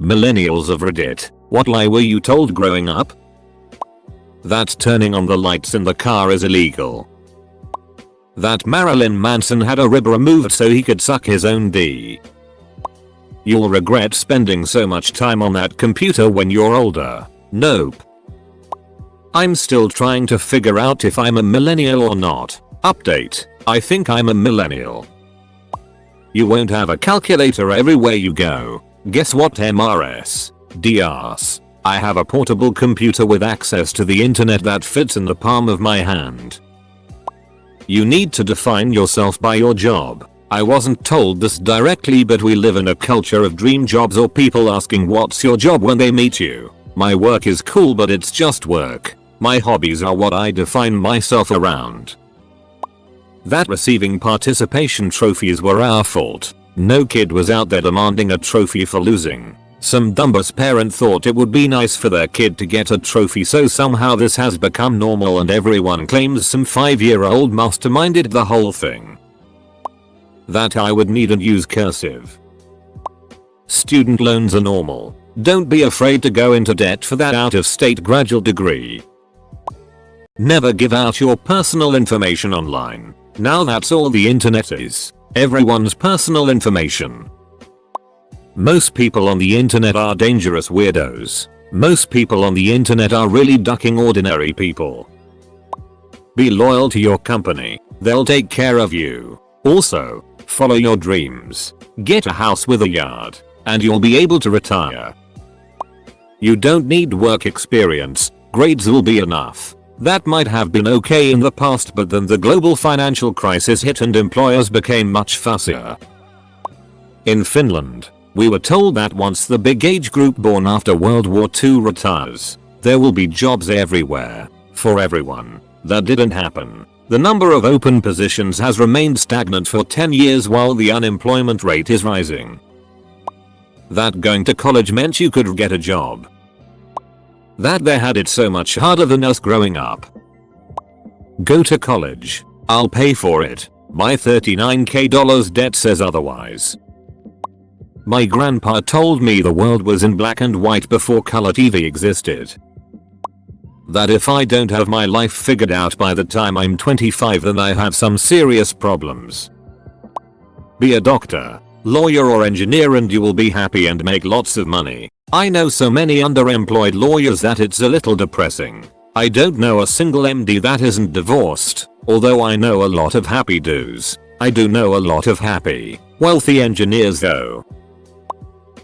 Millennials of Reddit, what lie were you told growing up? That turning on the lights in the car is illegal. That Marilyn Manson had a rib removed so he could suck his own D. You'll regret spending so much time on that computer when you're older. Nope. I'm still trying to figure out if I'm a millennial or not. Update. I think I'm a millennial. You won't have a calculator everywhere you go. Guess what, MRS? DRS. I have a portable computer with access to the internet that fits in the palm of my hand. You need to define yourself by your job. I wasn't told this directly, but we live in a culture of dream jobs or people asking what's your job when they meet you. My work is cool, but it's just work. My hobbies are what I define myself around. That receiving participation trophies were our fault. No kid was out there demanding a trophy for losing. Some dumbass parent thought it would be nice for their kid to get a trophy, so somehow this has become normal and everyone claims some 5-year-old masterminded the whole thing. That I would need and use cursive. Student loans are normal. Don't be afraid to go into debt for that out-of-state graduate degree. Never give out your personal information online. Now that's all the internet is. Everyone's personal information. Most people on the internet are dangerous weirdos. Most people on the internet are really ducking ordinary people. Be loyal to your company. They'll take care of you. Also, follow your dreams. Get a house with a yard, and you'll be able to retire. You don't need work experience. Grades will be enough. That might have been okay in the past, but then the global financial crisis hit and employers became much fussier. In Finland, we were told that once the big age group born after World War II retires, there will be jobs everywhere, for everyone. That didn't happen. The number of open positions has remained stagnant for 10 years while the unemployment rate is rising. That going to college meant you could get a job. That they had it so much harder than us growing up. Go to college. I'll pay for it. My $39k debt says otherwise. My grandpa told me the world was in black and white before color TV existed. That if I don't have my life figured out by the time I'm 25, then I have some serious problems. Be a doctor, lawyer or engineer and you will be happy and make lots of money. I know so many underemployed lawyers that it's a little depressing. I don't know a single MD that isn't divorced, although I know a lot of happy dudes. I do know a lot of happy, wealthy engineers though.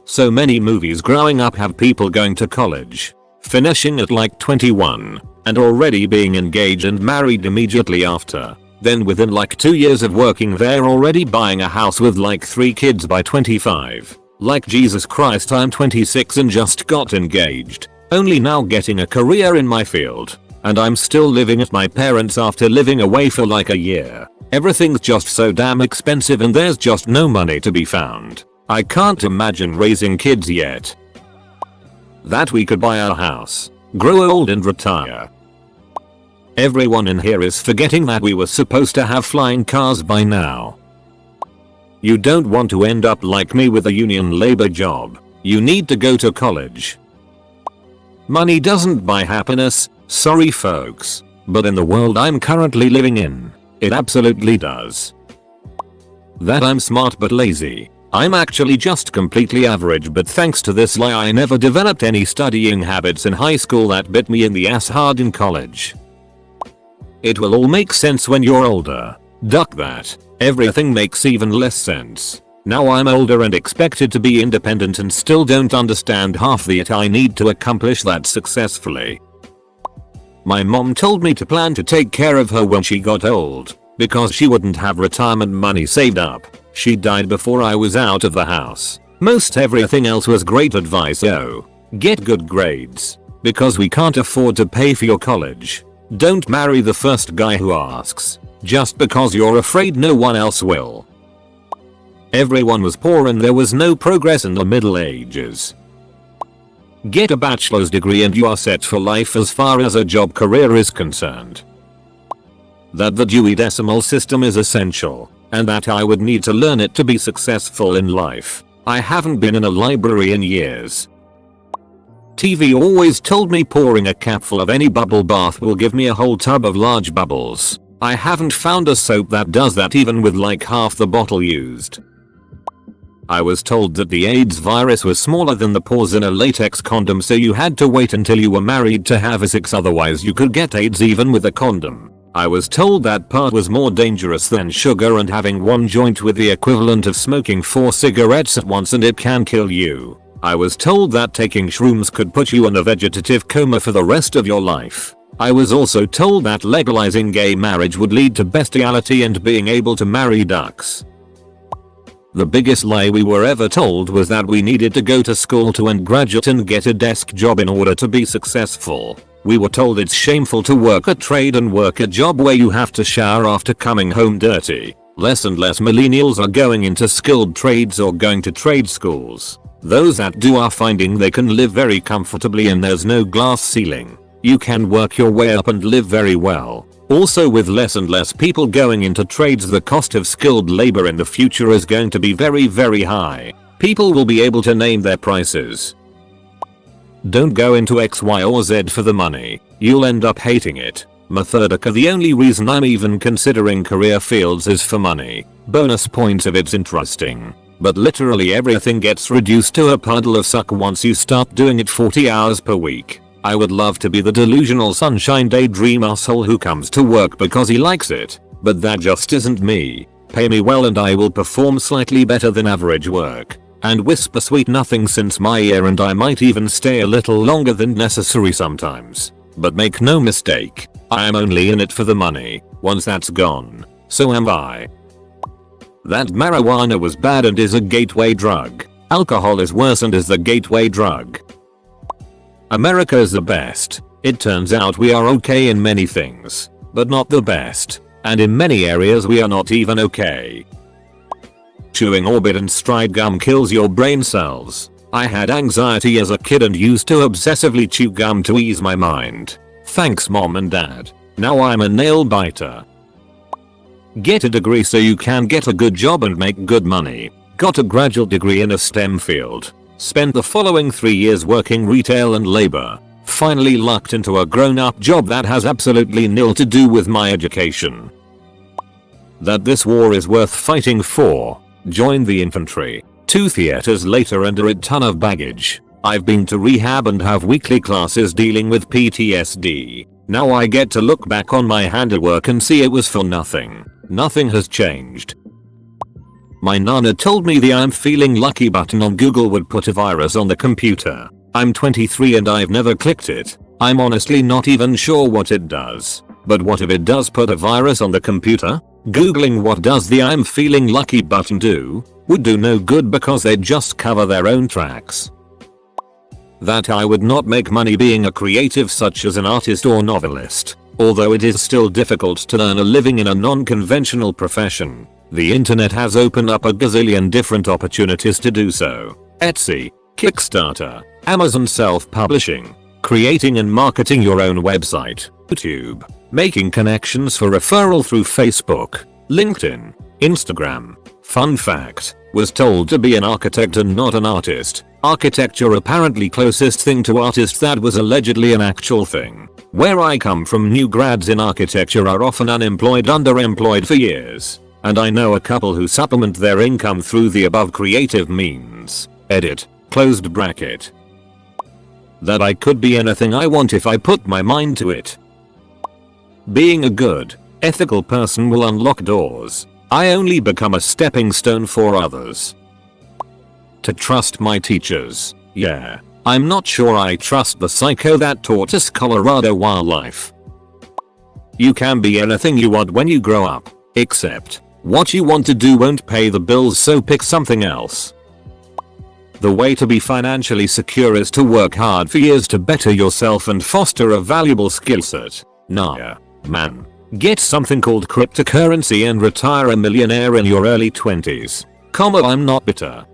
So many movies growing up have people going to college, finishing at like 21, and already being engaged and married immediately after. Then within like 2 years of working they're already buying a house with like 3 kids by 25. Like Jesus Christ, I'm 26 and just got engaged, only now getting a career in my field, and I'm still living at my parents' after living away for like a year. Everything's just so damn expensive and there's just no money to be found. I can't imagine raising kids yet. That we could buy our house, grow old and retire. Everyone in here is forgetting that we were supposed to have flying cars by now. You don't want to end up like me with a union labor job. You need to go to college. Money doesn't buy happiness, sorry folks, but in the world I'm currently living in, it absolutely does. That I'm smart but lazy. I'm actually just completely average, but thanks to this lie I never developed any studying habits in high school that bit me in the ass hard in college. It will all make sense when you're older. Duck that. Everything makes even less sense. Now I'm older and expected to be independent and still don't understand half the it I need to accomplish that successfully. My mom told me to plan to take care of her when she got old, because she wouldn't have retirement money saved up. She died before I was out of the house. Most everything else was great advice though. Get good grades, because we can't afford to pay for your college. Don't marry the first guy who asks, just because you're afraid no one else will. Everyone was poor and there was no progress in the Middle Ages. Get a bachelor's degree and you are set for life as far as a job career is concerned. That the Dewey Decimal System is essential, and that I would need to learn it to be successful in life. I haven't been in a library in years. TV always told me pouring a capful of any bubble bath will give me a whole tub of large bubbles. I haven't found a soap that does that even with like half the bottle used. I was told that the AIDS virus was smaller than the pores in a latex condom, so you had to wait until you were married to have sex, otherwise you could get AIDS even with a condom. I was told that part was more dangerous than sugar and having one joint with the equivalent of smoking 4 cigarettes at once and it can kill you. I was told that taking shrooms could put you in a vegetative coma for the rest of your life. I was also told that legalizing gay marriage would lead to bestiality and being able to marry ducks. The biggest lie we were ever told was that we needed to go to school to graduate and get a desk job in order to be successful. We were told it's shameful to work a trade and work a job where you have to shower after coming home dirty. Less and less millennials are going into skilled trades or going to trade schools. Those that do are finding they can live very comfortably and there's no glass ceiling. You can work your way up and live very well. Also, with less and less people going into trades, the cost of skilled labor in the future is going to be very high. People will be able to name their prices. Don't go into X, Y or Z for the money. You'll end up hating it. Methodica, the only reason I'm even considering career fields is for money. Bonus points if it's interesting. But literally everything gets reduced to a puddle of suck once you start doing it 40 hours per week. I would love to be the delusional sunshine daydream asshole who comes to work because he likes it, but that just isn't me. Pay me well and I will perform slightly better than average work. And whisper sweet nothings into my ear and I might even stay a little longer than necessary sometimes. But make no mistake, I am only in it for the money. Once that's gone, so am I. That marijuana was bad and is a gateway drug. Alcohol is worse and is the gateway drug. America is the best. It turns out we are okay in many things, but not the best. And in many areas we are not even okay. Chewing Orbit and Stride gum kills your brain cells. I had anxiety as a kid and used to obsessively chew gum to ease my mind. Thanks mom and dad. Now I'm a nail biter. Get a degree so you can get a good job and make good money. Got a graduate degree in a STEM field. Spent the following 3 years working retail and labor. Finally lucked into a grown-up job that has absolutely nil to do with my education. That this war is worth fighting for. Joined the infantry. 2 theaters later under a ton of baggage. I've been to rehab and have weekly classes dealing with PTSD. Now I get to look back on my handiwork and see it was for nothing. Nothing has changed. My nana told me the I'm feeling lucky button on Google would put a virus on the computer. I'm 23 and I've never clicked it. I'm honestly not even sure what it does. But what if it does put a virus on the computer? Googling what does the I'm feeling lucky button do would do no good because they'd just cover their own tracks. That I would not make money being a creative such as an artist or novelist. Although it is still difficult to earn a living in a non-conventional profession. The internet has opened up a gazillion different opportunities to do so. Etsy, Kickstarter, Amazon self-publishing, creating and marketing your own website, YouTube, making connections for referral through Facebook, LinkedIn, Instagram. Fun fact, was told to be an architect and not an artist. Architecture apparently closest thing to artist that was allegedly an actual thing. Where I come from, new grads in architecture are often unemployed, underemployed for years. And I know a couple who supplement their income through the above creative means. Edit, closed bracket. That I could be anything I want if I put my mind to it. Being a good, ethical person will unlock doors. I only become a stepping stone for others. To trust my teachers. Yeah, I'm not sure I trust the psycho that taught us Colorado wildlife. You can be anything you want when you grow up, except what you want to do won't pay the bills, so pick something else. The way to be financially secure is to work hard for years to better yourself and foster a valuable skill set. Nah, man. Get something called cryptocurrency and retire a millionaire in your early 20s. I'm not bitter.